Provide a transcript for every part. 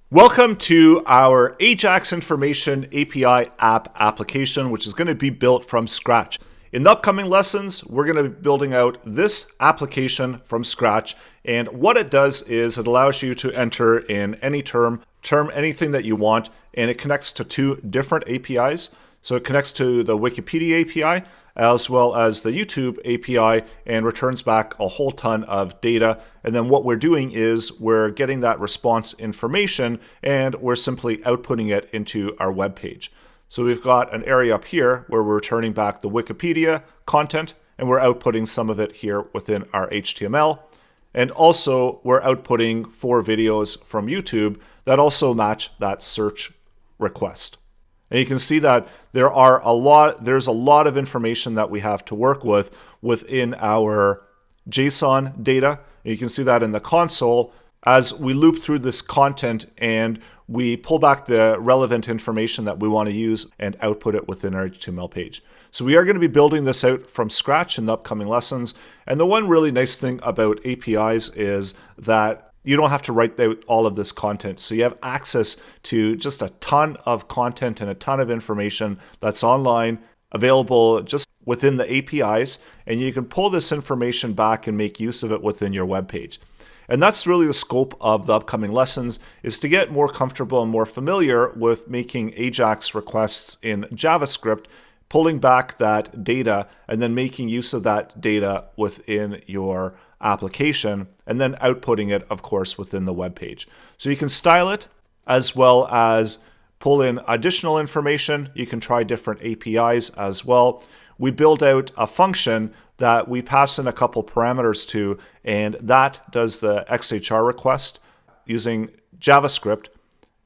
Welcome to our Ajax Information API app application, which is going to be built from scratch. In the upcoming lessons, we're going to be building out this application from scratch. And what it does is it allows you to enter in any term anything that you want, and it connects to two different APIs. So it connects to the Wikipedia API as well as the YouTube API and returns back a whole ton of data. And then what we're doing is we're getting that response information and we're simply outputting it into our web page. So we've got an area up here where we're returning back the Wikipedia content and we're outputting some of it here within our HTML. And also we're outputting 4 videos from YouTube that also match that search request. And you can see that there's a lot of information that we have to work with within our JSON data. And you can see that in the console as we loop through this content and we pull back the relevant information that we want to use and output it within our HTML page. So we are going to be building this out from scratch in the upcoming lessons. And the one really nice thing about APIs is that you don't have to write out all of this content. So you have access to just a ton of content and a ton of information that's online, available just within the APIs, and you can pull this information back and make use of it within your web page. And that's really the scope of the upcoming lessons, is to get more comfortable and more familiar with making AJAX requests in JavaScript, pulling back that data and then making use of that data within your application and then outputting it, of course, within the web page. So you can style it as well as pull in additional information. You can try different APIs as well. We build out a function that we pass in a couple parameters to, and that does the XHR request using JavaScript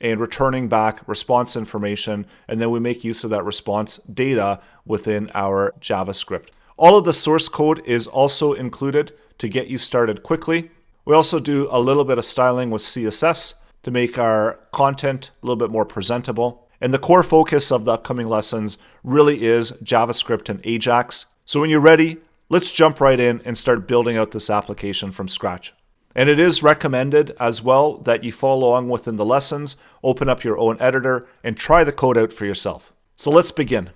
and returning back response information, and then we make use of that response data within our JavaScript. All of the source code is also included to get you started quickly. We also do a little bit of styling with CSS to make our content a little bit more presentable. And the core focus of the upcoming lessons really is JavaScript and AJAX. So when you're ready, let's jump right in and start building out this application from scratch. And it is recommended as well that you follow along within the lessons, open up your own editor, and try the code out for yourself. So let's begin.